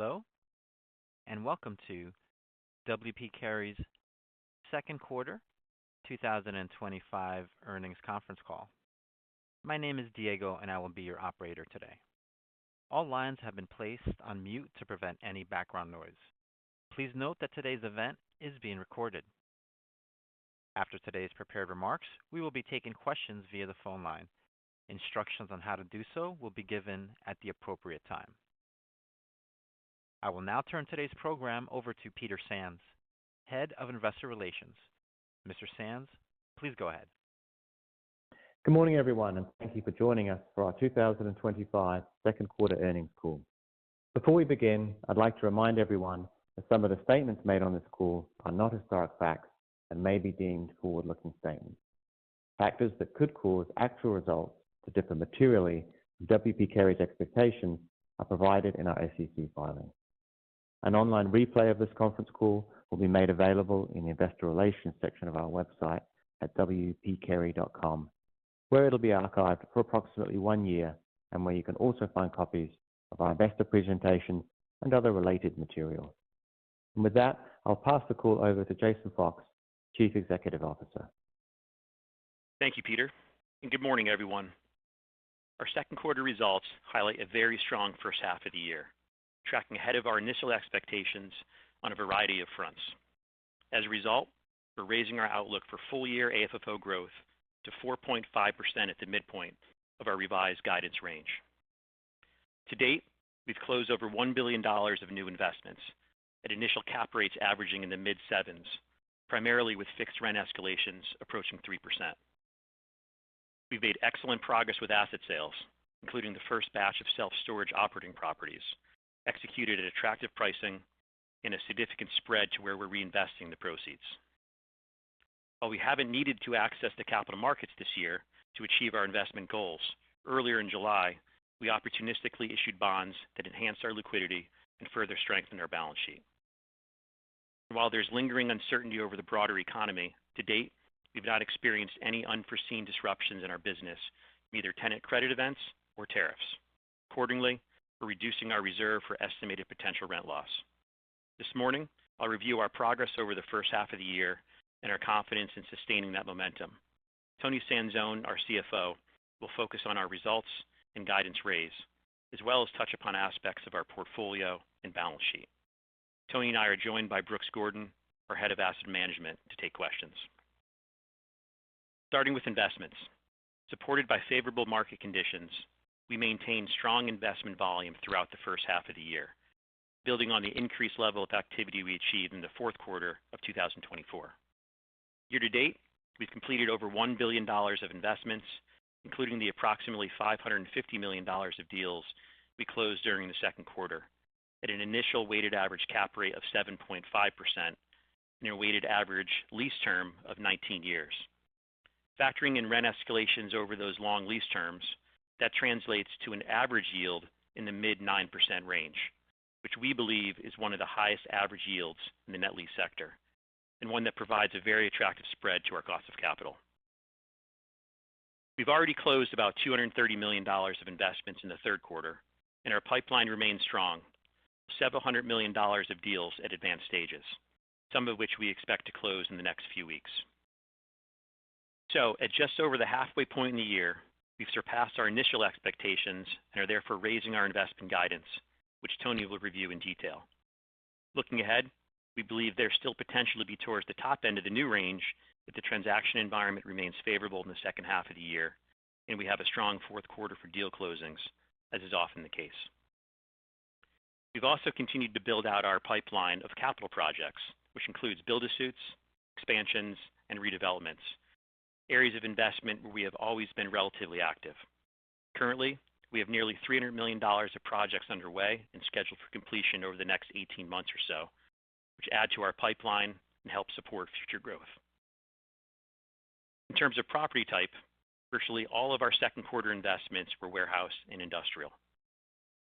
Hello, and welcome to WP Carey's second quarter 2025 earnings conference call. My name is Diego, and I will be your operator today. All lines have been placed on mute to prevent any background noise. Please note that today's event is being recorded. After today's prepared remarks, we will be taking questions via the phone line. Instructions on how to do so will be given at the appropriate time. I will now turn today's program over to Peter Sands, Head of Investor Relations. Mr. Sands, please go ahead. Good morning, everyone, and thank you for joining us for our 2025 second quarter earnings call. Before we begin, I'd like to remind everyone that some of the statements made on this call are not historic facts and may be deemed forward-looking statements. Factors that could cause actual results to differ materially from WP Carey's expectations are provided in our SEC filing. An online replay of this conference call will be made available in the Investor Relations section of our website at wpcarey.com, where it'll be archived for approximately 1 year and where you can also find copies of our investor presentations and other related materials. And with that, I'll pass the call over to Jason Fox, Chief Executive Officer. Thank you, Peter, and good morning, everyone. Our second quarter results highlight a very strong first half of the year, tracking ahead of our initial expectations on a variety of fronts. As a result, we're raising our outlook for full-year AFFO growth to 4.5% at the midpoint of our revised guidance range. To date, we've closed over $1 billion of new investments at initial cap rates averaging in the mid-sevens, primarily with fixed rent escalations approaching 3%. We've made excellent progress with asset sales, including the first batch of self-storage operating properties, executed at attractive pricing and a significant spread to where we're reinvesting the proceeds. While we haven't needed to access the capital markets this year to achieve our investment goals, earlier in July, we opportunistically issued bonds that enhanced our liquidity and further strengthened our balance sheet. And while there's lingering uncertainty over the broader economy, to date, we've not experienced any unforeseen disruptions in our business, either tenant credit events or tariffs. Accordingly, we're reducing our reserve for estimated potential rent loss. This morning, I'll review our progress over the first half of the year and our confidence in sustaining that momentum. Tony Sanzone, our CFO, will focus on our results and guidance raise, as well as touch upon aspects of our portfolio and balance sheet. Tony and I are joined by Brooks Gordon, our Head of Asset Management, to take questions. Starting with investments. Supported by favorable market conditions, we maintained strong investment volume throughout the first half of the year, building on the increased level of activity we achieved in the fourth quarter of 2024. Year to date, we've completed over $1 billion of investments, including the approximately $550 million of deals we closed during the second quarter, at an initial weighted average cap rate of 7.5% and a weighted average lease term of 19 years. Factoring in rent escalations over those long lease terms, that translates to an average yield in the mid-9% range, which we believe is one of the highest average yields in the net lease sector, and one that provides a very attractive spread to our cost of capital. We've already closed about $230 million of investments in the third quarter, and our pipeline remains strong, several $100 million of deals at advanced stages, some of which we expect to close in the next few weeks. So, at just over the halfway point in the year, we've surpassed our initial expectations and are therefore raising our investment guidance, which Tony will review in detail. Looking ahead, we believe there's still potential to be towards the top end of the new range if the transaction environment remains favorable in the second half of the year, and we have a strong fourth quarter for deal closings, as is often the case. We've also continued to build out our pipeline of capital projects, which includes build-to-suits, expansions, and redevelopments, areas of investment where we have always been relatively active. Currently, we have nearly $300 million of projects underway and scheduled for completion over the next 18 months or so, which add to our pipeline and help support future growth. In terms of property type, virtually all of our second quarter investments were warehouse and industrial,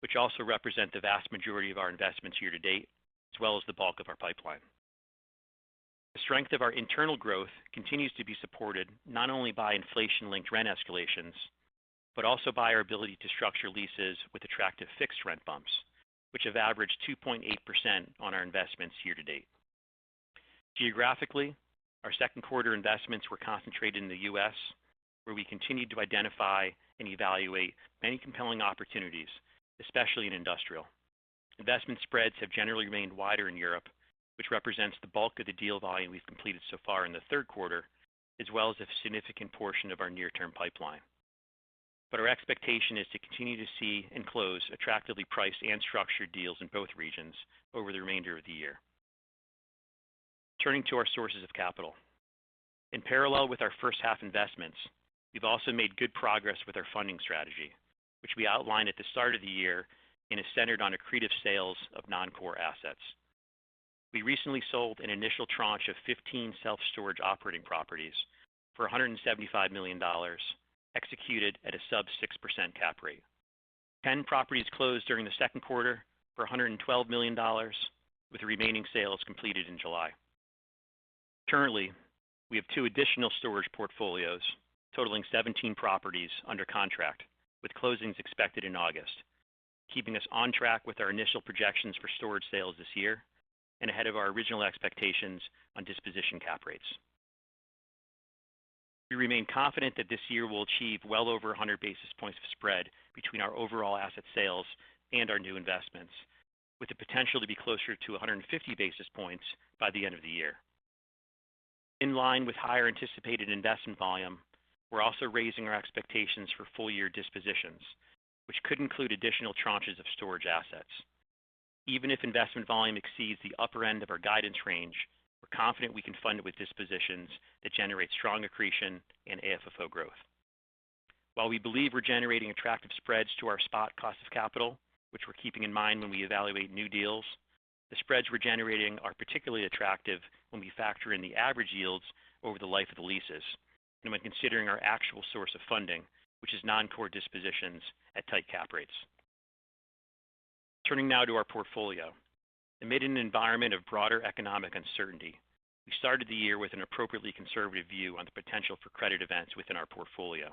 which also represent the vast majority of our investments year to date, as well as the bulk of our pipeline. The strength of our internal growth continues to be supported not only by inflation-linked rent escalations, but also by our ability to structure leases with attractive fixed rent bumps, which have averaged 2.8% on our investments year to date. Geographically, our second quarter investments were concentrated in the U.S., where we continued to identify and evaluate many compelling opportunities, especially in industrial. Investment spreads have generally remained wider in Europe, which represents the bulk of the deal volume we've completed so far in the third quarter, as well as a significant portion of our near-term pipeline. But our expectation is to continue to see and close attractively priced and structured deals in both regions over the remainder of the year. Turning to our sources of capital. In parallel with our first half investments, we've also made good progress with our funding strategy, which we outlined at the start of the year and is centered on accretive sales of non-core assets. We recently sold an initial tranche of 15 self-storage operating properties for $175 million, executed at a sub-6% cap rate. 10 properties closed during the second quarter for $112 million, with the remaining sales completed in July. Currently, we have 2 additional storage portfolios totaling 17 properties under contract, with closings expected in August, keeping us on track with our initial projections for storage sales this year and ahead of our original expectations on disposition cap rates. We remain confident that this year will achieve well over 100 basis points of spread between our overall asset sales and our new investments, with the potential to be closer to 150 basis points by the end of the year. In line with higher anticipated investment volume, we're also raising our expectations for full-year dispositions, which could include additional tranches of storage assets. Even if investment volume exceeds the upper end of our guidance range, we're confident we can fund it with dispositions that generate strong accretion and AFFO growth. While we believe we're generating attractive spreads to our spot cost of capital, which we're keeping in mind when we evaluate new deals, the spreads we're generating are particularly attractive when we factor in the average yields over the life of the leases, and when considering our actual source of funding, which is non-core dispositions at tight cap rates. Turning now to our portfolio. Amid an environment of broader economic uncertainty, we started the year with an appropriately conservative view on the potential for credit events within our portfolio.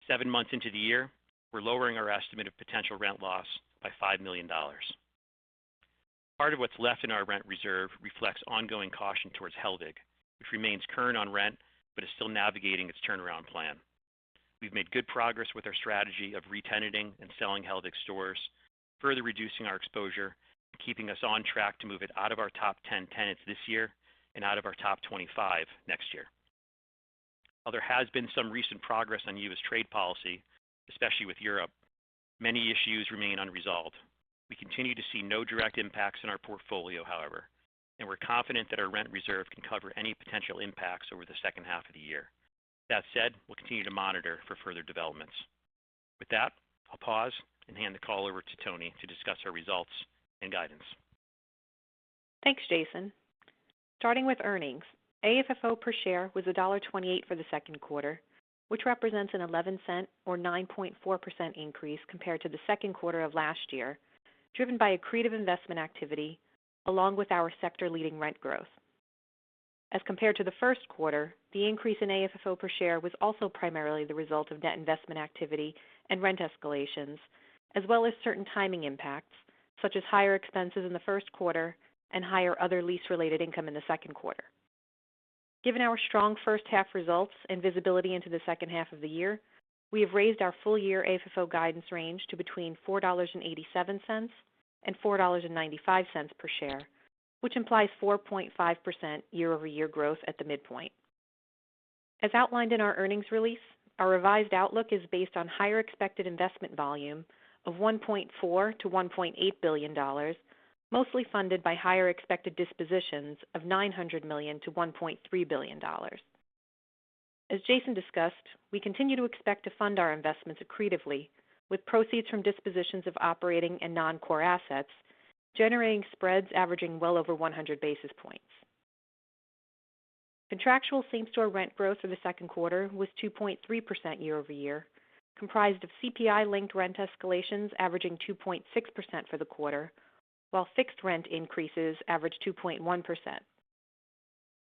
7 months into the year, we're lowering our estimate of potential rent loss by $5 million. Part of what's left in our rent reserve reflects ongoing caution towards Hellweg, which remains current on rent but is still navigating its turnaround plan. We've made good progress with our strategy of re-tenanting and selling Hellweg stores, further reducing our exposure and keeping us on track to move it out of our top 10 tenants this year and out of our top 25 next year. While there has been some recent progress on U.S. trade policy, especially with Europe, many issues remain unresolved. We continue to see no direct impacts in our portfolio, however, and we're confident that our rent reserve can cover any potential impacts over the second half of the year. That said, we'll continue to monitor for further developments. With that, I'll pause and hand the call over to Toni to discuss our results and guidance. Thanks, Jason. Starting with earnings, AFFO per share was $1.28 for the second quarter, which represents an 11-cent or 9.4% increase compared to the second quarter of last year, driven by accretive investment activity along with our sector-leading rent growth. As compared to the first quarter, the increase in AFFO per share was also primarily the result of net investment activity and rent escalations, as well as certain timing impacts, such as higher expenses in the first quarter and higher other lease-related income in the second quarter. Given our strong first half results and visibility into the second half of the year, we have raised our full-year AFFO guidance range to between $4.87 and $4.95 per share, which implies 4.5% year-over-year growth at the midpoint. As outlined in our earnings release, our revised outlook is based on higher expected investment volume of $1.4 to $1.8 billion, mostly funded by higher expected dispositions of $900 million to $1.3 billion. As Jason discussed, we continue to expect to fund our investments accretively, with proceeds from dispositions of operating and non-core assets, generating spreads averaging well over 100 basis points. Contractual same-store rent growth for the second quarter was 2.3% year-over-year, comprised of CPI-linked rent escalations averaging 2.6% for the quarter, while fixed rent increases averaged 2.1%.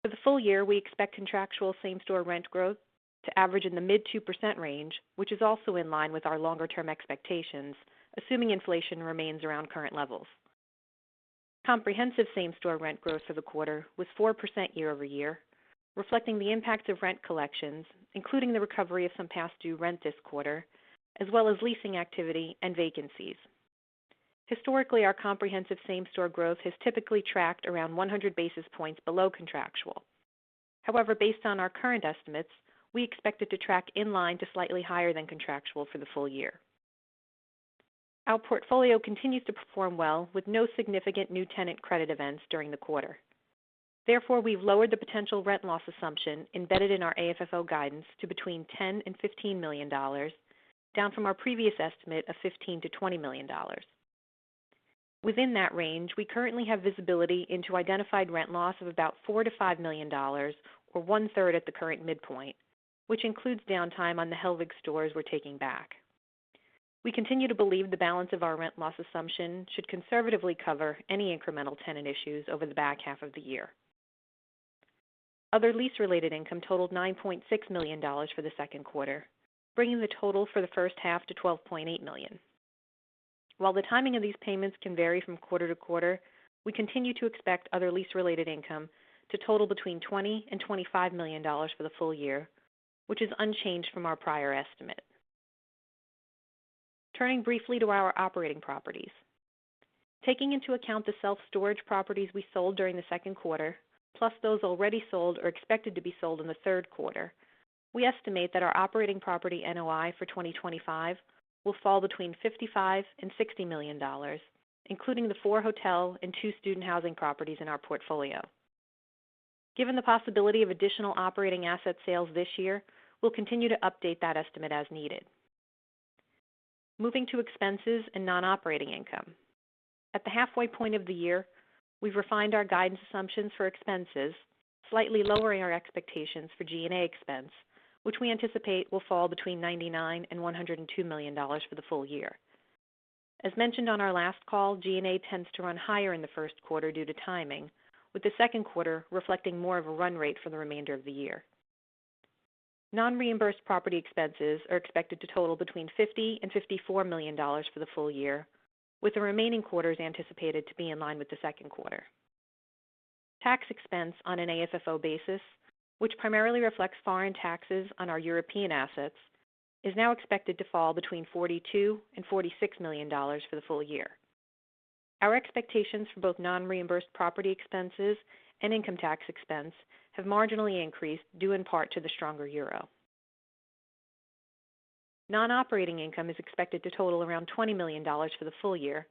For the full year, we expect contractual same-store rent growth to average in the mid-2% range, which is also in line with our longer-term expectations assuming inflation remains around current levels. Comprehensive same-store rent growth for the quarter was 4% year-over-year, reflecting the impact of rent collections, including the recovery of some past due rent this quarter, as well as leasing activity and vacancies. Historically, our comprehensive same-store growth has typically tracked around 100 basis points below contractual. However, based on our current estimates, we expect it to track in line to slightly higher than contractual for the full year. Our portfolio continues to perform well with no significant new tenant credit events during the quarter. Therefore, we've lowered the potential rent loss assumption embedded in our AFFO guidance to between $10 and $15 million, down from our previous estimate of $15 to $20 million. Within that range, we currently have visibility into identified rent loss of about $4 to $5 million, or 1/3 at the current midpoint, which includes downtime on the Hellwig stores we're taking back. We continue to believe the balance of our rent loss assumption should conservatively cover any incremental tenant issues over the back half of the year. Other lease-related income totaled $9.6 million for the second quarter, bringing the total for the first half to $12.8 million. While the timing of these payments can vary from quarter to quarter, we continue to expect other lease-related income to total between $20 and $25 million for the full year, which is unchanged from our prior estimate. Turning briefly to our operating properties. Taking into account the self-storage properties we sold during the second quarter, plus those already sold or expected to be sold in the third quarter, we estimate that our operating property NOI for 2025 will fall between $55 and $60 million, including the 4 hotel and 2 student housing properties in our portfolio. Given the possibility of additional operating asset sales this year, we'll continue to update that estimate as needed. Moving to expenses and non-operating income. At the halfway point of the year, we've refined our guidance assumptions for expenses, slightly lowering our expectations for G&A expense, which we anticipate will fall between $99 and $102 million for the full year. As mentioned on our last call, G&A tends to run higher in the first quarter due to timing, with the second quarter reflecting more of a run rate for the remainder of the year. Non-reimbursed property expenses are expected to total between $50 and $54 million for the full year, with the remaining quarters anticipated to be in line with the second quarter. Tax expense on an AFFO basis, which primarily reflects foreign taxes on our European assets, is now expected to fall between $42 and $46 million for the full year. Our expectations for both non-reimbursed property expenses and income tax expense have marginally increased due in part to the stronger euro. Non-operating income is expected to total around $20 million for the full year,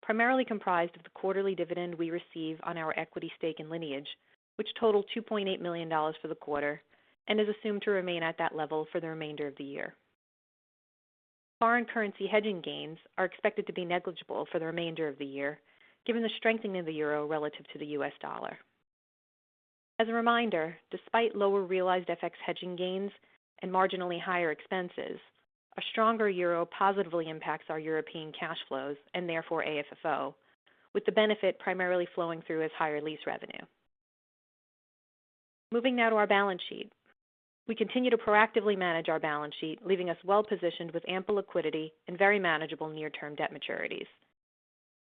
primarily comprised of the quarterly dividend we receive on our equity stake in Lineage, which totaled $2.8 million for the quarter and is assumed to remain at that level for the remainder of the year. Foreign currency hedging gains are expected to be negligible for the remainder of the year, given the strengthening of the euro relative to the US dollar. As a reminder, despite lower realized FX hedging gains and marginally higher expenses, a stronger euro positively impacts our European cash flows and therefore AFFO, with the benefit primarily flowing through as higher lease revenue. Moving now to our balance sheet. We continue to proactively manage our balance sheet, leaving us well positioned with ample liquidity and very manageable near-term debt maturities.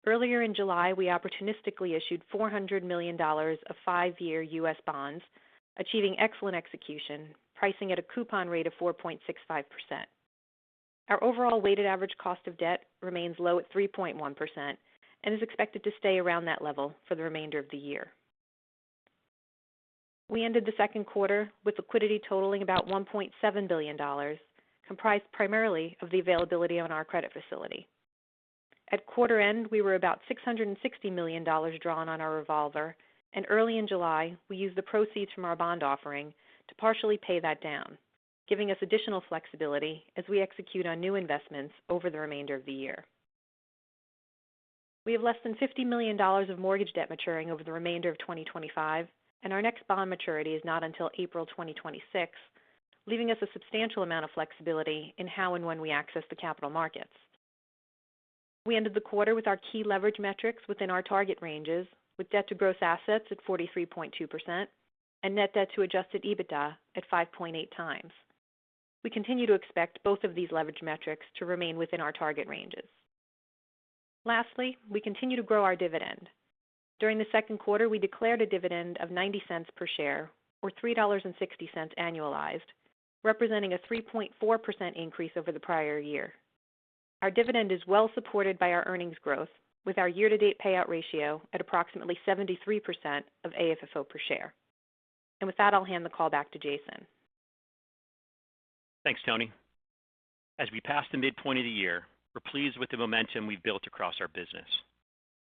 Earlier in July, we opportunistically issued $400 million of 5-year U.S. bonds, achieving excellent execution, pricing at a coupon rate of 4.65%. Our overall weighted average cost of debt remains low at 3.1% and is expected to stay around that level for the remainder of the year. We ended the second quarter with liquidity totaling about $1.7 billion, comprised primarily of the availability on our credit facility. At quarter end, we were about $660 million drawn on our revolver, and early in July, we used the proceeds from our bond offering to partially pay that down, giving us additional flexibility as we execute on new investments over the remainder of the year. We have less than $50 million of mortgage debt maturing over the remainder of 2025, and our next bond maturity is not until April 2026, leaving us a substantial amount of flexibility in how and when we access the capital markets. We ended the quarter with our key leverage metrics within our target ranges, with debt to gross assets at 43.2% and net debt to adjusted EBITDA at 5.8 times. We continue to expect both of these leverage metrics to remain within our target ranges. Lastly, we continue to grow our dividend. During the second quarter, we declared a dividend of 90 cents per share, or $3.60 annualized, representing a 3.4% increase over the prior year. Our dividend is well supported by our earnings growth, with our year-to-date payout ratio at approximately 73% of AFFO per share. And with that, I'll hand the call back to Jason. Thanks, Tony. As we pass the midpoint of the year, we're pleased with the momentum we've built across our business.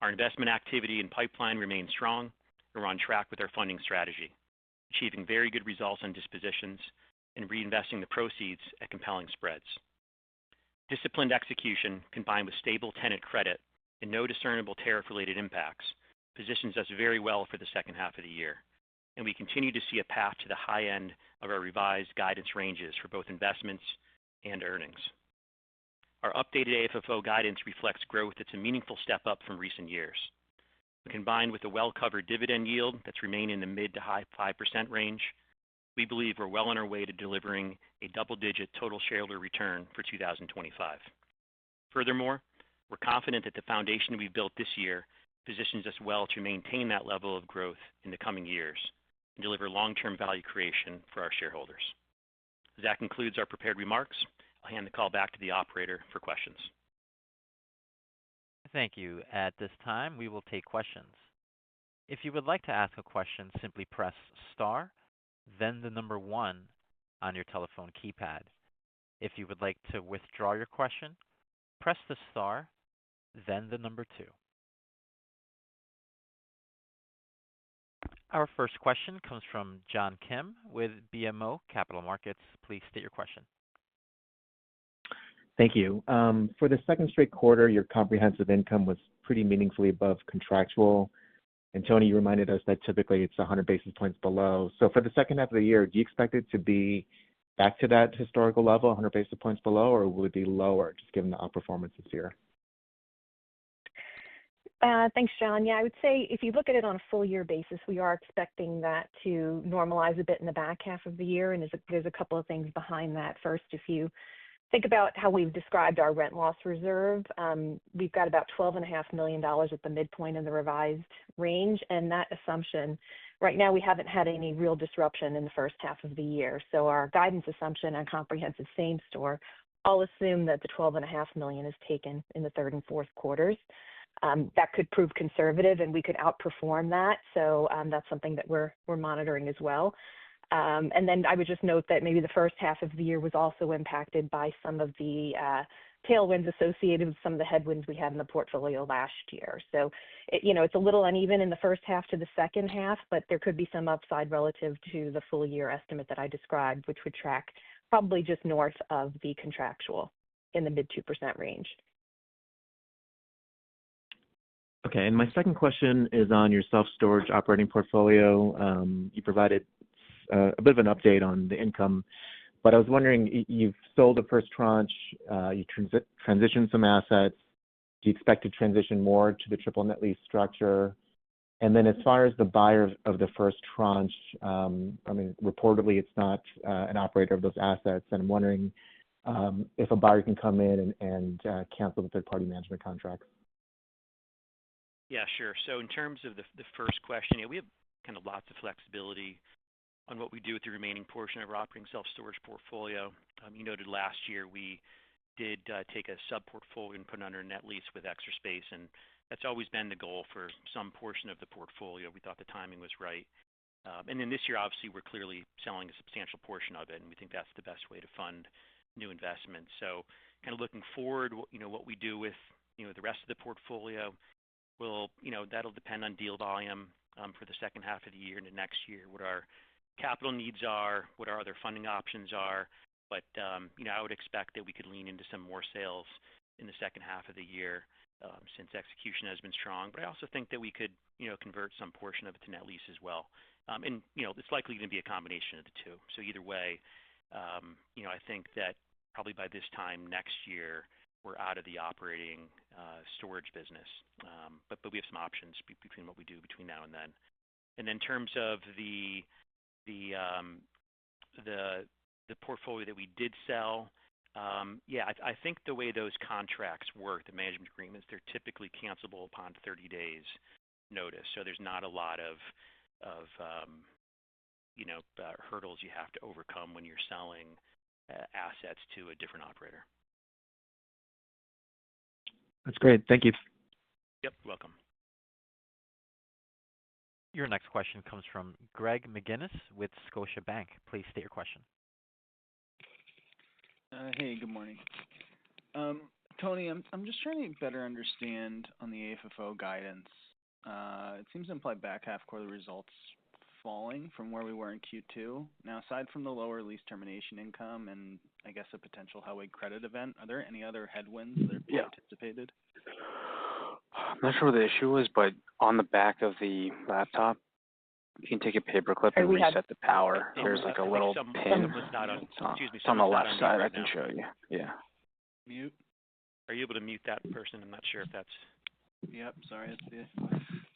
Our investment activity and pipeline remain strong, and we're on track with our funding strategy, achieving very good results on dispositions and reinvesting the proceeds at compelling spreads. Disciplined execution, combined with stable tenant credit and no discernible tariff-related impacts, positions us very well for the second half of the year, and we continue to see a path to the high end of our revised guidance ranges for both investments and earnings. Our updated AFFO guidance reflects growth that's a meaningful step up from recent years. Combined with a well-covered dividend yield that's remained in the mid to high 5% range, we believe we're well on our way to delivering a double-digit total shareholder return for 2025. Furthermore, we're confident that the foundation we've built this year positions us well to maintain that level of growth in the coming years and deliver long-term value creation for our shareholders. That concludes our prepared remarks. I'll hand the call back to the operator for questions. Thank you. At this time, we will take questions. If you would like to ask a question, simply press star, then the number 1 on your telephone keypad. If you would like to withdraw your question, press the star, then the number 2. Our first question comes from John Kim with BMO Capital Markets. Please state your question. Thank you. For the second straight quarter, your comprehensive income was pretty meaningfully above contractual. And Tony, you reminded us that typically it's 100 basis points below. So for the second half of the year, do you expect it to be back to that historical level, 100 basis points below, or will it be lower, just given the outperformance this year? Thanks, John. Yeah, I would say if you look at it on a full year basis, we are expecting that to normalize a bit in the back half of the year, and there's a couple of things behind that. First, if you think about how we've described our rent loss reserve, we've got about $12.5 million at the midpoint of the revised range, and that assumption, right now we haven't had any real disruption in the first half of the year. So our guidance assumption on comprehensive same store, I'll assume that the $12.5 million is taken in the third and fourth quarters. That could prove conservative, and we could outperform that. So that's something that we're monitoring as well. And then I would just note that maybe the first half of the year was also impacted by some of the tailwinds associated with some of the headwinds we had in the portfolio last year. So, it's a little uneven in the first half to the second half, but there could be some upside relative to the full year estimate that I described, which would track probably just north of the contractual in the mid 2% range. Okay, and my second question is on your self-storage operating portfolio. You provided a bit of an update on the income, but I was wondering, you've sold the first tranche, you transitioned some assets. Do you expect to transition more to the triple net lease structure? And then as far as the buyer of the first tranche, reportedly it's not an operator of those assets, and I'm wondering if a buyer can come in and cancel the third-party management contracts. Yeah, sure. So in terms of the first question, we have kind of lots of flexibility on what we do with the remaining portion of our operating self-storage portfolio. You noted last year we did take a sub-portfolio and put it under a net lease with Extra Space, and that's always been the goal for some portion of the portfolio. We thought the timing was right. And then this year, obviously, we're clearly selling a substantial portion of it, and we think that's the best way to fund new investments. So kind of looking forward, what we do with the rest of the portfolio, that'll depend on deal volume for the second half of the year into next year, what our capital needs are, what our other funding options are. But, I would expect that we could lean into some more sales in the second half of the year since execution has been strong. But I also think that we could, convert some portion of it to net lease as well. And, it's likely going to be a combination of the two. So either way, I think that probably by this time next year, we're out of the operating storage business. But we have some options between what we do between now and then. And in terms of the portfolio that we did sell, Yeah, I think the way those contracts work, the management agreements, they're typically cancelable upon 30 days notice. So there's not a lot of hurdles you have to overcome when you're selling assets to a different operator. That's great. Thank you. Yep, welcome. Your next question comes from Greg McGinnis with Scotiabank. Please state your question. Hey, good morning. Tony, I'm just trying to better understand on the AFFO guidance. It seems to imply back half quarter results falling from where we were in Q2. Now, aside from the lower lease termination income and I guess a potential Hellweg credit event, are there any other headwinds that are being anticipated? I'm not sure what the issue was, but on the back of the laptop, you can take a paperclip and reset the power. There's like a little pin. It's on the left side. I can show you. Yeah. Mute. Are you able to mute that person? I'm not sure if that's. Yep. Sorry, it's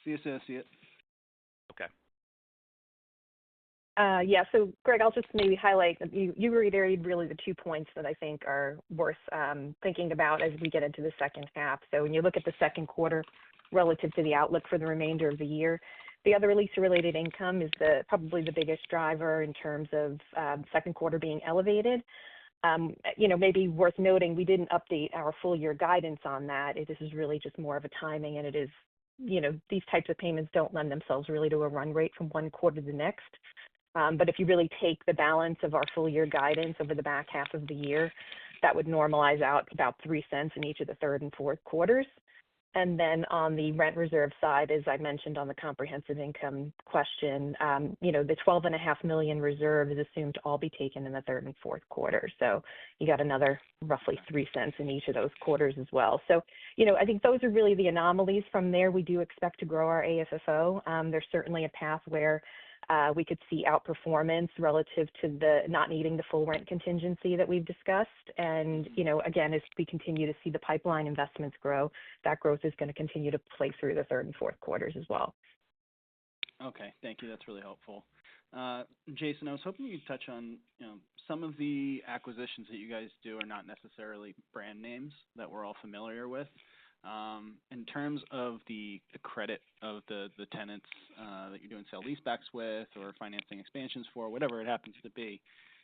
the associate. Okay. Yeah, so Greg, I'll just maybe highlight, you reiterated really the 2 points that I think are worth thinking about as we get into the second half. So when you look at the second quarter relative to the outlook for the remainder of the year, the other lease-related income is probably the biggest driver in terms of second quarter being elevated. Maybe worth noting, we didn't update our full year guidance on that. This is really just more of a timing, and it is, these types of payments don't lend themselves really to a run rate from one quarter to the next. But if you really take the balance of our full year guidance over the back half of the year, that would normalize out about 3 cents in each of the third and fourth quarters. And then on the rent reserve side, as I mentioned on the comprehensive income question, the $12.5 million reserve is assumed to all be taken in the third and fourth quarter. So you got another roughly 3 cents in each of those quarters as well. So, I think those are really the anomalies. From there, we do expect to grow our AFFO. There's certainly a path where we could see outperformance relative to the not needing the full rent contingency that we've discussed. And, again, as we continue to see the pipeline investments grow, that growth is going to continue to play through the third and fourth quarters as well. Okay, thank you. That's really helpful. Jason, I was hoping you could touch on, some of the acquisitions that you guys do are not necessarily brand names that we're all familiar with. In terms of the credit of the tenants that you're doing sale leasebacks with or financing expansions for, whatever it happens to be,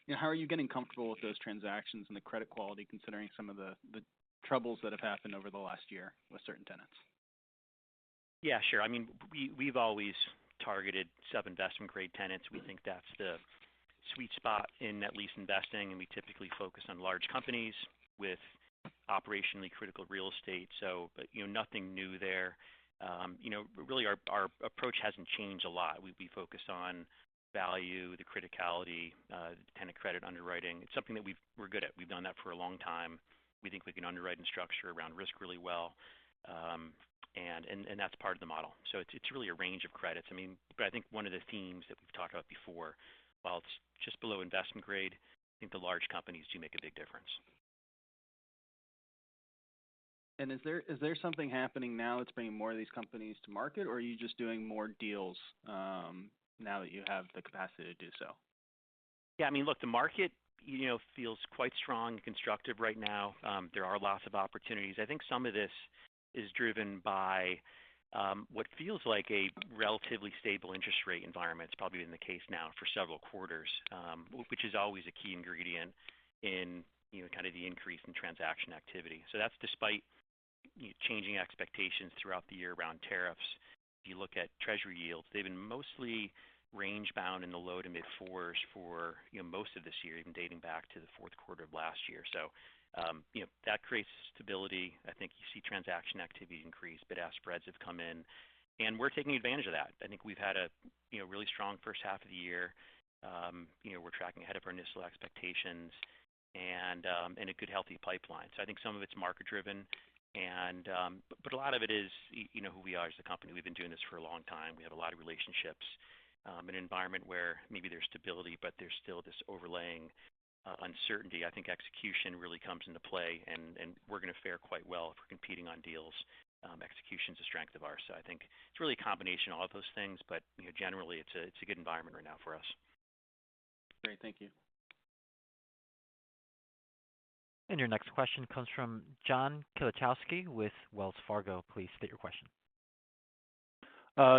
how are you getting comfortable with those transactions and the credit quality considering some of the troubles that have happened over the last year with certain tenants? Yeah, sure. I mean, we've always targeted sub-investment grade tenants. We think that's the sweet spot in net lease investing, and we typically focus on large companies with operationally critical real estate. So, nothing new there. Really our approach hasn't changed a lot. We focus on value, the criticality, tenant credit underwriting. It's something that we're good at. We've done that for a long time. We think we can underwrite and structure around risk really well. And that's part of the model. So it's really a range of credits. But I think one of the themes that we've talked about before, while it's just below investment grade, I think the large companies do make a big difference. And is there something happening now that's bringing more of these companies to market, or are you just doing more deals now that you have the capacity to do so? Yeah, look, the market, feels quite strong and constructive right now. There are lots of opportunities. I think some of this is driven by what feels like a relatively stable interest rate environment. It's probably been the case now for several quarters, which is always a key ingredient in kind of the increase in transaction activity. So that's despite changing expectations throughout the year around tariffs. If you look at Treasury yields, they've been mostly range bound in the low to mid fours for most of this year, even dating back to the fourth quarter of last year. So that creates stability. I think you see transaction activity increase, bid-ask spreads have come in, and we're taking advantage of that. I think we've had a really strong first half of the year. We're tracking ahead of our initial expectations, and a good healthy pipeline. So I think some of it's market driven. But a lot of it is, who we are as a company. We've been doing this for a long time. We have a lot of relationships, an environment where maybe there's stability, but there's still this overlaying uncertainty. I think execution really comes into play, and we're going to fare quite well if we're competing on deals. Execution is a strength of ours. So I think it's really a combination of all of those things, but generally it's a good environment right now for us. Great, thank you. And your next question comes from John Kilichowski with Wells Fargo. Please state your question.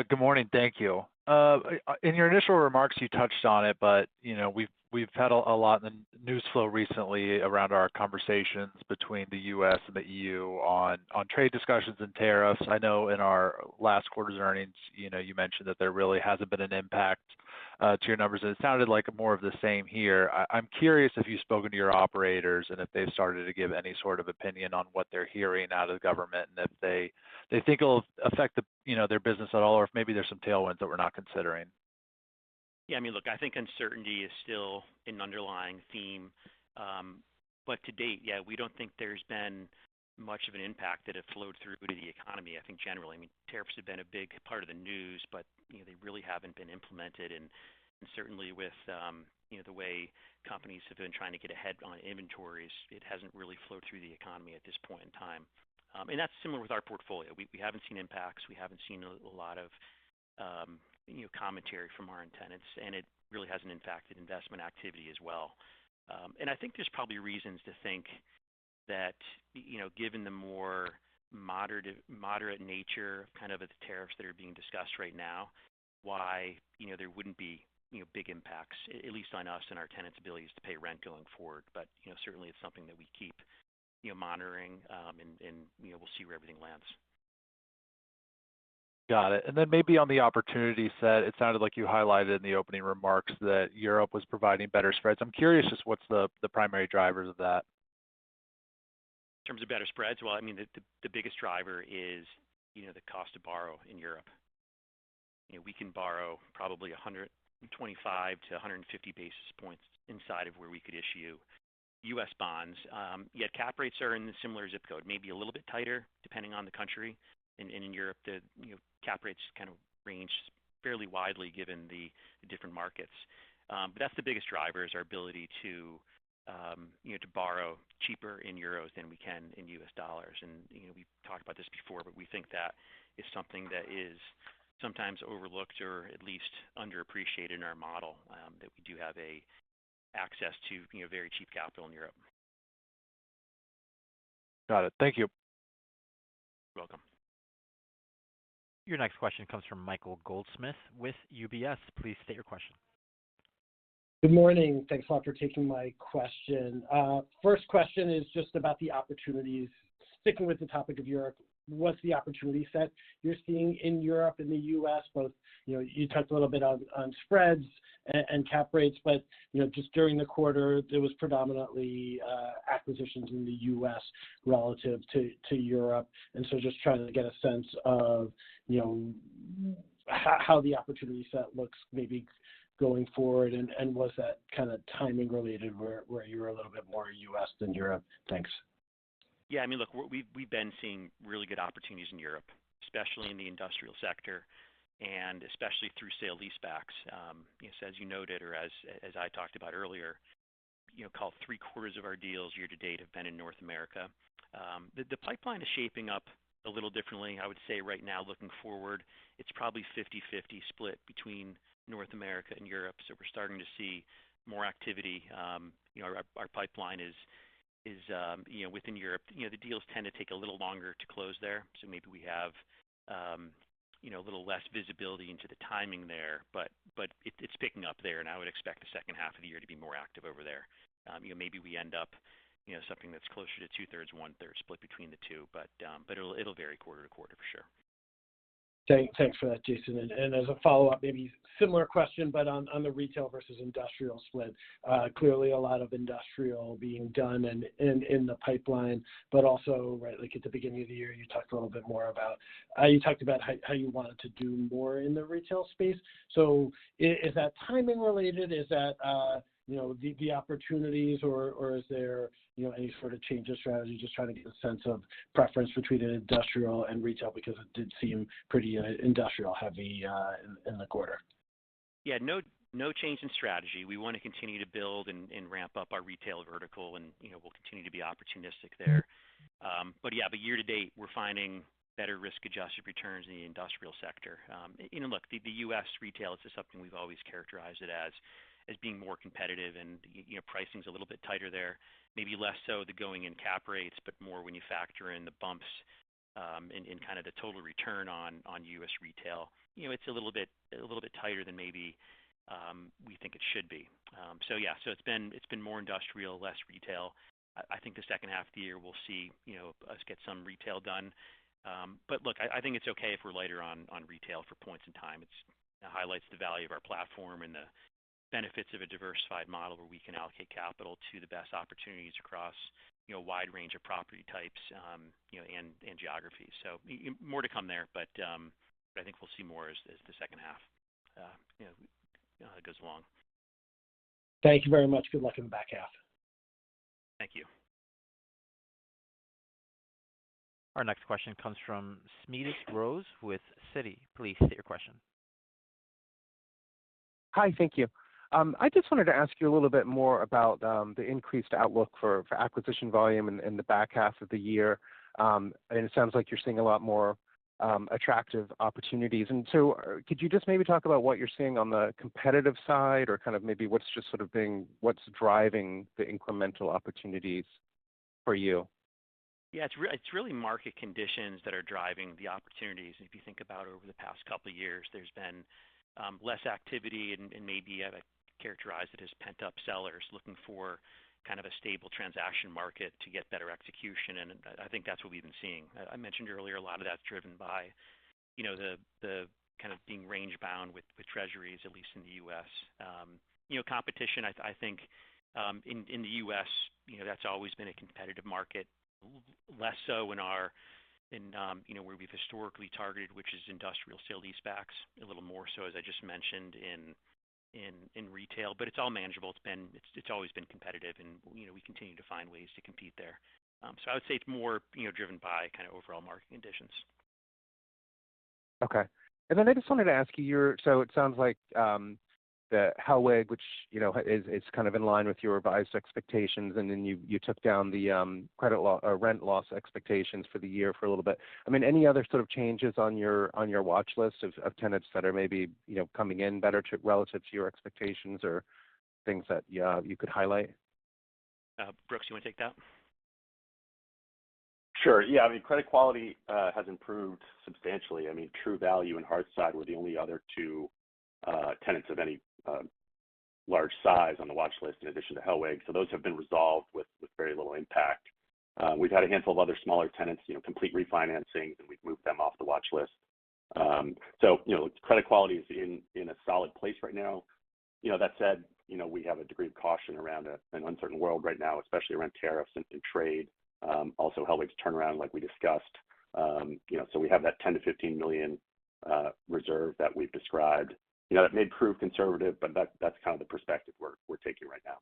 Good morning. Thank you. In your initial remarks, you touched on it, but we've had a lot in the news flow recently around our conversations between the U.S. and the EU on trade discussions and tariffs. I know in our last quarter's earnings, you mentioned that there really hasn't been an impact to your numbers, and it sounded like more of the same here. I'm curious if you've spoken to your operators and if they've started to give any sort of opinion on what they're hearing out of the government, and if they think it'll affect their business at all, or if maybe there's some tailwinds that we're not considering. Yeah, I mean, look, I think uncertainty is still an underlying theme, but to date, yeah, we don't think there's been much of an impact that have flowed through to the economy. I think generally, I mean, tariffs have been a big part of the news, but they really haven't been implemented, and certainly with the way companies have been trying to get ahead on inventories, it hasn't really flowed through the economy at this point in time. And that's similar with our portfolio. We haven't seen impacts. We haven't seen a lot of commentary from our tenants, and it really hasn't impacted investment activity as well. And I think there's probably reasons to think that given the more moderate nature of kind of the tariffs that are being discussed right now, why there wouldn't be big impacts, at least on us and our tenants' abilities to pay rent going forward. But certainly it's something that we keep monitoring, and we'll see where everything lands. Got it. And then maybe on the opportunity set, it sounded like you highlighted in the opening remarks that Europe was providing better spreads. I'm curious just what's the primary drivers of that? In terms of better spreads, well, I mean, the biggest driver is the cost to borrow in Europe. We can borrow probably 125 to 150 basis points inside of where we could issue U.S. bonds, yet cap rates are in the similar zip code, maybe a little bit tighter depending on the country. And in Europe, the cap rates kind of range fairly widely given the different markets. But that's the biggest driver, is our ability to borrow cheaper in euros than we can in U.S. dollars. And we've talked about this before, but we think that is something that is sometimes overlooked or at least underappreciated in our model, that we do have access to very cheap capital in Europe. Got it. Thank you. You're welcome. Your next question comes from Michael Goldsmith with UBS. Please state your question. Good morning. Thanks a lot for taking my question. First question is just about the opportunities. Sticking with the topic of Europe, what's the opportunity set you're seeing in Europe and the U.S.? Both, you talked a little bit on spreads and cap rates, but just during the quarter, there was predominantly acquisitions in the U.S. relative to Europe, and so just trying to get a sense of how the opportunity set looks maybe going forward, and was that kind of timing related where you were a little bit more U.S. than Europe? Thanks. Yeah, I mean, look, we've been seeing really good opportunities in Europe, especially in the industrial sector, and especially through sale leasebacks. So as you noted, or as I talked about earlier, call it 3/4 of our deals year to date have been in North America. The pipeline is shaping up a little differently. I would say right now, looking forward, it's probably 50-50 split between North America and Europe. So we're starting to see more activity. Our pipeline is within Europe. The deals tend to take a little longer to close there, so maybe we have a little less visibility into the timing there, but it's picking up there, and I would expect the second half of the year to be more active over there. Maybe we end up something that's closer to 2/3, 1/3 split between the two, but it'll vary quarter to quarter for sure. Thanks for that, Jason. And as a follow-up, maybe similar question, but on the retail versus industrial split. Clearly a lot of industrial being done and in the pipeline, but also, right, like at the beginning of the year, you talked a little bit more about, you talked about how you wanted to do more in the retail space. So is that timing related? Is that, the opportunities, or is there, any sort of change of strategy, just trying to get a sense of preference between an industrial and retail, because it did seem pretty industrial heavy in the quarter? Yeah, no change in strategy. We want to continue to build and ramp up our retail vertical, and we'll continue to be opportunistic there. But year to date, we're finding better risk-adjusted returns in the industrial sector. Look, the U.S. retail is just something we've always characterized it as being more competitive, and pricing's a little bit tighter there. Maybe less so the going in cap rates, but more when you factor in the bumps in kind of the total return on U.S. retail. It's a little bit tighter than maybe we think it should be. So it's been more industrial, less retail. I think the second half of the year we'll see us get some retail done. But look, I think it's okay if we're lighter on retail for points in time. It highlights the value of our platform and the benefits of a diversified model where we can allocate capital to the best opportunities across a wide range of property types and geographies. So more to come there, but I think we'll see more as the second half goes along. Thank you very much. Good luck in the back half. Thank you. Our next question comes from Smedes Rose with Citi. Please state your question. Hi, thank you. I just wanted to ask you a little bit more about the increased outlook for acquisition volume in the back half of the year. And it sounds like you're seeing a lot more attractive opportunities. And so could you just maybe talk about what you're seeing on the competitive side, or kind of maybe what's driving the incremental opportunities for you? Yeah, it's really market conditions that are driving the opportunities. If you think about over the past couple of years, there's been less activity, and maybe I characterize it as pent-up sellers looking for kind of a stable transaction market to get better execution, and I think that's what we've been seeing. I mentioned earlier a lot of that's driven by the kind of being range bound with treasuries, at least in the U.S. Competition, I think in the U.S. That's always been a competitive market. Less so in where we've historically targeted, which is industrial sale-leasebacks. A little more so, as I just mentioned, in retail, but it's all manageable. It's always been competitive, and we continue to find ways to compete there. So I would say it's more driven by kind of overall market conditions. Okay, and then I just wanted to ask you, so it sounds like the Hellweg, which is kind of in line with your revised expectations, and then you took down the rent loss expectations for the year for a little bit. I mean, any other sort of changes on your watch list of tenants that are maybe coming in better relative to your expectations, or things that you could highlight? Brooks, you want to take that? Sure. Yeah, I mean, credit quality has improved substantially. I mean, True Value and Hearthside were the only other two tenants of any large size on the watch list in addition to Hellweg. So those have been resolved with very little impact. We've had a handful of other smaller tenants, complete refinancing, and we've moved them off the watch list. So, credit quality is in a solid place right now. That said, we have a degree of caution around an uncertain world right now, especially around tariffs and trade. Also, Hellweg's turnaround, like we discussed. So we have that $10 to $15 million reserve that we've described. That may prove conservative, but that's kind of the perspective we're taking right now.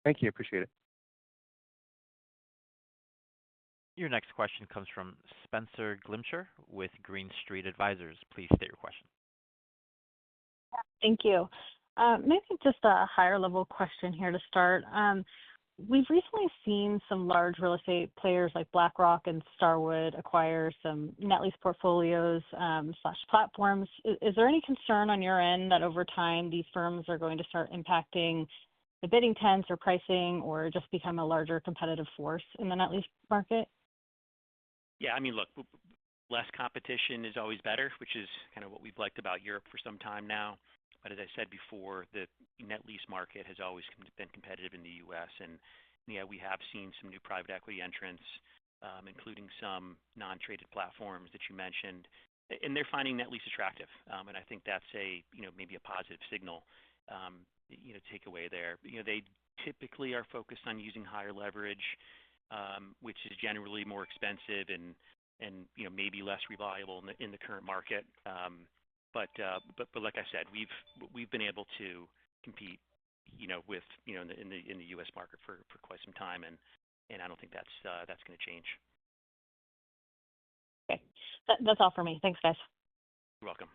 Thank you. Appreciate it. Your next question comes from Spencer Glimcher with Green Street Advisors. Please state your question. Thank you. Maybe just a higher level question here to start. We've recently seen some large real estate players like BlackRock and Starwood acquire some net lease portfolios / platforms. Is there any concern on your end that over time these firms are going to start impacting the bidding trends or pricing, or just become a larger competitive force in the net lease market? Yeah, I mean, look, less competition is always better, which is kind of what we've liked about Europe for some time now. But as I said before, the net lease market has always been competitive in the U.S. And yeah, we have seen some new private equity entrants, including some non-traded platforms that you mentioned, and they're finding net lease attractive. And I think that's maybe a positive signal to take away there. They typically are focused on using higher leverage, which is generally more expensive and maybe less reliable in the current market. But like I said, we've been able to compete, with in the U.S. market for quite some time, and I don't think that's going to change. Okay, that's all for me. Thanks, guys. You're welcome.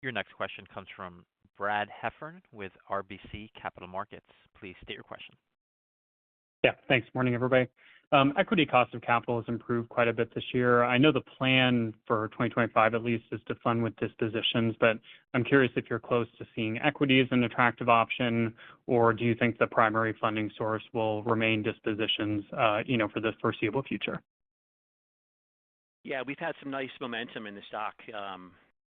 Your next question comes from Brad Heffern with RBC Capital Markets. Please state your question. Yeah, thanks. Morning, everybody. Equity cost of capital has improved quite a bit this year. I know the plan for 2025 at least is to fund with dispositions, but I'm curious if you're close to seeing equity as an attractive option, or do you think the primary funding source will remain dispositions, for the foreseeable future? Yeah, we've had some nice momentum in the stock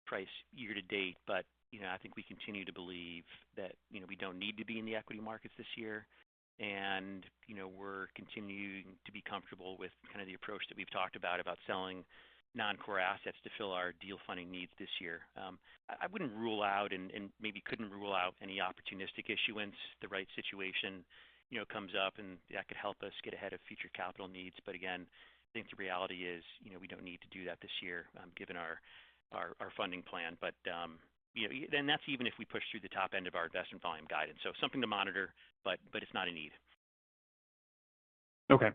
price year to date, but I think we continue to believe that we don't need to be in the equity markets this year. And we're continuing to be comfortable with kind of the approach that we've talked about selling non-core assets to fill our deal funding needs this year. I wouldn't rule out and maybe couldn't rule out any opportunistic issuance. The right situation comes up, and that could help us get ahead of future capital needs. But again, I think the reality is we don't need to do that this year given our funding plan. But then that's even if we push through the top end of our investment volume guidance. So something to monitor, but it's not a need. Okay.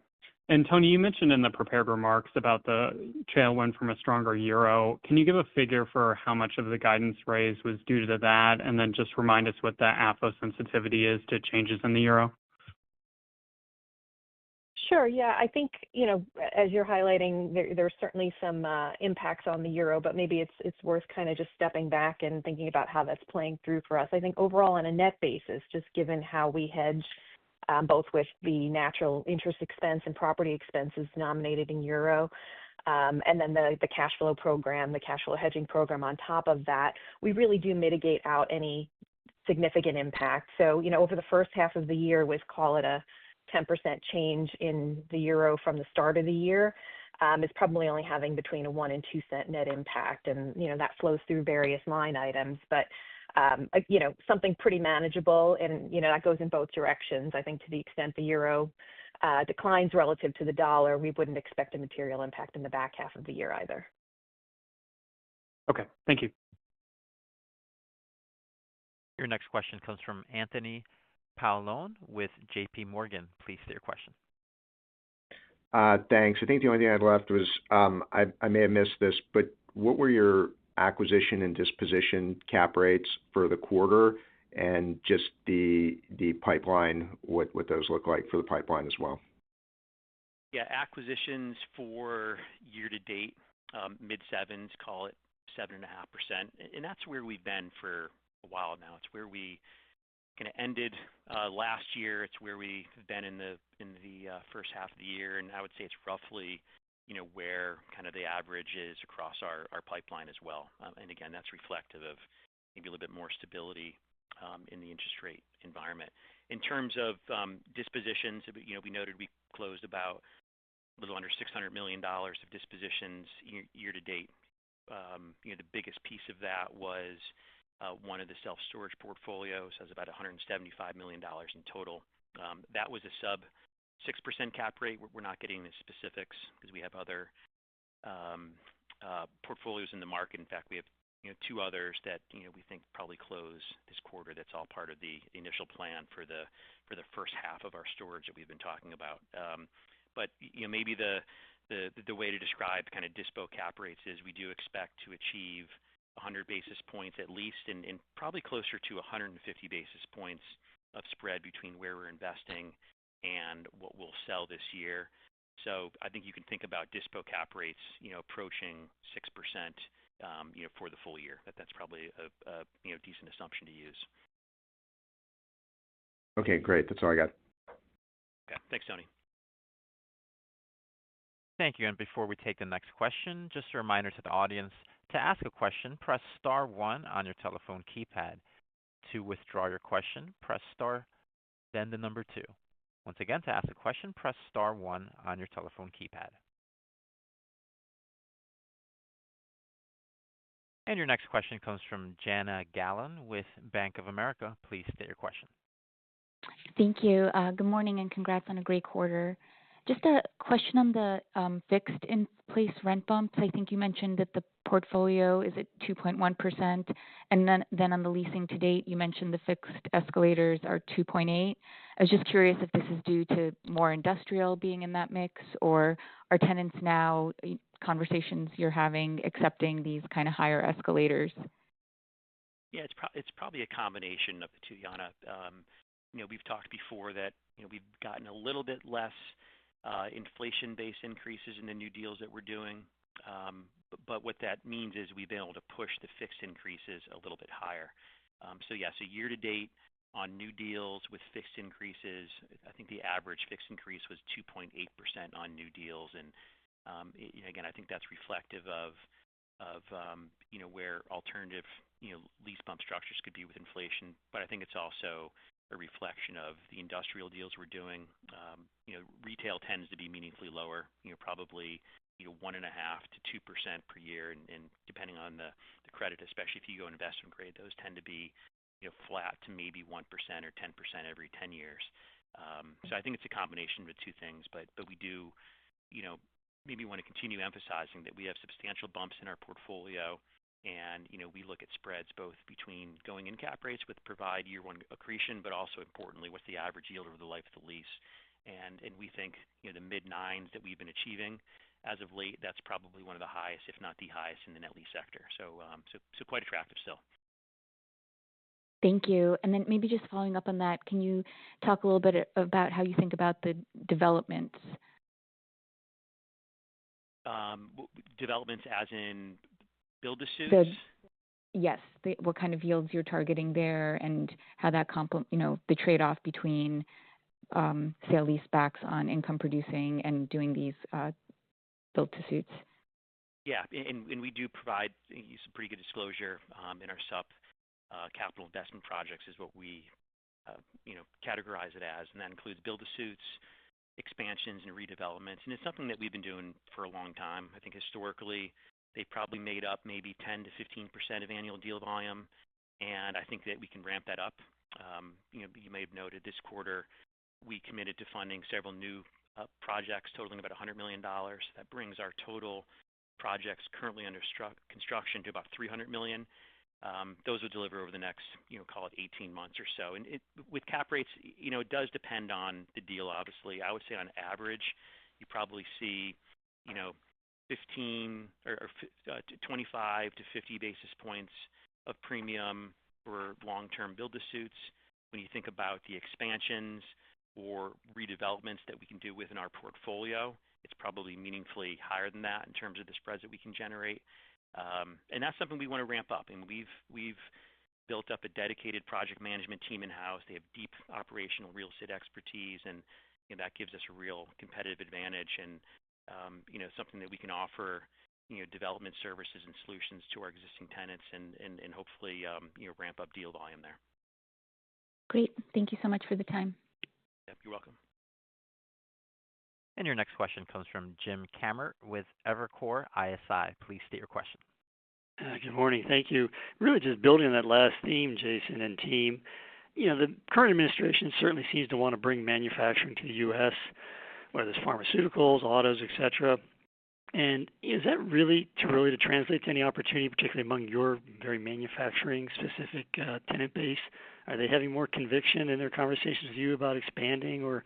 And Tony, you mentioned in the prepared remarks about the tailwind from a stronger euro. Can you give a figure for how much of the guidance raise was due to that, and then just remind us what the AFO sensitivity is to changes in the euro? Sure. Yeah, I think as you're highlighting, there's certainly some impacts on the euro, but maybe it's worth kind of just stepping back and thinking about how that's playing through for us. I think overall on a net basis, just given how we hedge both with the natural interest expense and property expenses denominated in euro, and then the cash flow program, the cash flow hedging program on top of that, we really do mitigate out any significant impact. So over the first half of the year, with call it a 10% change in the euro from the start of the year, is probably only having between a 1 and 2 cent net impact, and that flows through various line items. But something pretty manageable, and that goes in both directions. I think to the extent the euro declines relative to the dollar, we wouldn't expect a material impact in the back half of the year either. Okay, thank you. Your next question comes from Anthony Paolone with JP Morgan. Please state your question. Thanks. I think the only thing I had left was I may have missed this, but what were your acquisition and disposition cap rates for the quarter, and just the pipeline, what those look like for the pipeline as well? Yeah, acquisitions for year to date, mid sevens, call it 7.5%, and that's where we've been for a while now. It's where we kind of ended last year. It's where we've been in the first half of the year, and I would say it's roughly where kind of the average is across our pipeline as well. And again, that's reflective of maybe a little bit more stability in the interest rate environment. In terms of dispositions, we noted we closed about a little under $600 million of dispositions year to date. The biggest piece of that was one of the self-storage portfolios, has about $175 million in total. That was a sub 6% cap rate. We're not getting the specifics because we have other portfolios in the market. In fact, we have two others that we think probably close this quarter. That's all part of the initial plan for the first half of our storage that we've been talking about. But maybe the way to describe kind of dispo cap rates is we do expect to achieve 100 basis points at least, and probably closer to 150 basis points of spread between where we're investing and what we'll sell this year. So I think you can think about dispo cap rates, approaching 6%, for the full year. That's probably a decent assumption to use. Okay, great. That's all I got. Okay, thanks, Tony. Thank you. And before we take the next question, just a reminder to the audience, to ask a question, press star 1 on your telephone keypad. To withdraw your question, press star, then the number 2. Once again, to ask a question, press star 1 on your telephone keypad. And your next question comes from Jana Galan with Bank of America. Please state your question. Thank you. Good morning and congrats on a great quarter. Just a question on the fixed in place rent bumps. I think you mentioned that the portfolio is at 2.1%, and then on the leasing to date, you mentioned the fixed escalators are 2.8. I was just curious if this is due to more industrial being in that mix, or are tenants now, conversations you're having, accepting these kind of higher escalators? Yeah, it's probably a combination of the two, Jana. we've talked before that we've gotten a little bit less inflation-based increases in the new deals that we're doing. But what that means is we've been able to push the fixed increases a little bit higher. So year to date on new deals with fixed increases, I think the average fixed increase was 2.8% on new deals, and again, I think that's reflective of where alternative lease bump structures could be with inflation. But I think it's also a reflection of the industrial deals we're doing. Retail tends to be meaningfully lower, probably 1.5% to 2% per year, and depending on the credit, especially if you go investment grade, those tend to be flat to maybe 1% or 10% every 10 years. So I think it's a combination of the two things, but we do maybe want to continue emphasizing that we have substantial bumps in our portfolio, and we look at spreads both between going in cap rates with provide year one accretion, but also importantly, what's the average yield over the life of the lease. And we think the mid nines that we've been achieving as of late, that's probably one of the highest, if not the highest, in the net lease sector. So quite attractive still. Thank you. And then maybe just following up on that, can you talk a little bit about how you think about the developments? Developments as in build-to-suits? Yes. What kind of yields you're targeting there, and how that the trade-off between sale leasebacks on income producing and doing these build-to-suits. Yeah, and we do provide some pretty good disclosure in our sup. Capital investment projects is what we categorize it as, and that includes build-to-suits, expansions, and redevelopments. And it's something that we've been doing for a long time. I think historically they probably made up maybe 10 to 15% of annual deal volume, and I think that we can ramp that up. You may have noted this quarter we committed to funding several new projects totaling about $100 million. That brings our total projects currently under construction to about $300 million. Those will deliver over the next, call it 18 months or so. And with cap rates, it does depend on the deal, obviously. I would say on average, you probably see, 15 or 25 to 50 basis points of premium for long-term build-to-suits. When you think about the expansions or redevelopments that we can do within our portfolio, it's probably meaningfully higher than that in terms of the spreads that we can generate. And that's something we want to ramp up. And we've built up a dedicated project management team in-house. They have deep operational real estate expertise, and that gives us a real competitive advantage and something that we can offer development services and solutions to our existing tenants and hopefully ramp up deal volume there. Great. Thank you so much for the time. Yep, you're welcome. And your next question comes from Jim Kammert with Evercore ISI. Please state your question. Good morning. Thank you. Really just building on that last theme, Jason and team. The current administration certainly seems to want to bring manufacturing to the U.S., whether it's pharmaceuticals, autos, et cetera. And is that really to translate to any opportunity, particularly among your very manufacturing-specific tenant base? Are they having more conviction in their conversations with you about expanding or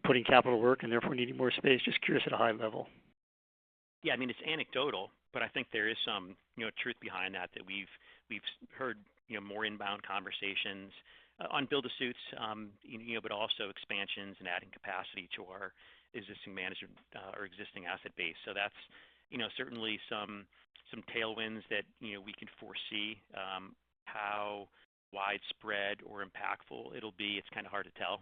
putting capital to work and therefore needing more space? Just curious at a high level. Yeah, I mean, it's anecdotal, but I think there is some, truth behind that we've heard, more inbound conversations on build-to-suits, but also expansions and adding capacity to our existing management or existing asset base. So that's, certainly some tailwinds that, we can foresee. How widespread or impactful it'll be, it's kind of hard to tell.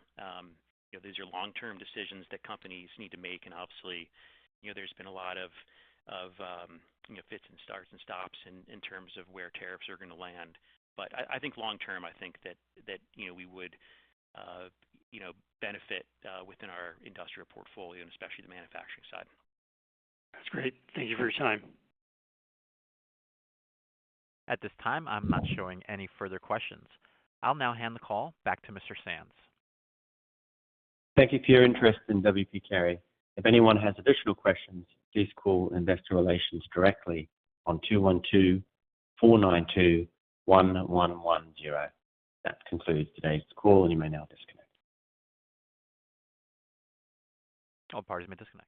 These are long-term decisions that companies need to make, and obviously, there's been a lot of fits and starts and stops in terms of where tariffs are going to land. But I think long-term, I think that we would benefit within our industrial portfolio, and especially the manufacturing side. That's great. Thank you for your time. At this time, I'm not showing any further questions. I'll now hand the call back to Mr. Sands. Thank you for your interest in WP Carey. If anyone has additional questions, please call Investor Relations directly on 212-492-1110. That concludes today's call, and you may now disconnect. All parties may disconnect.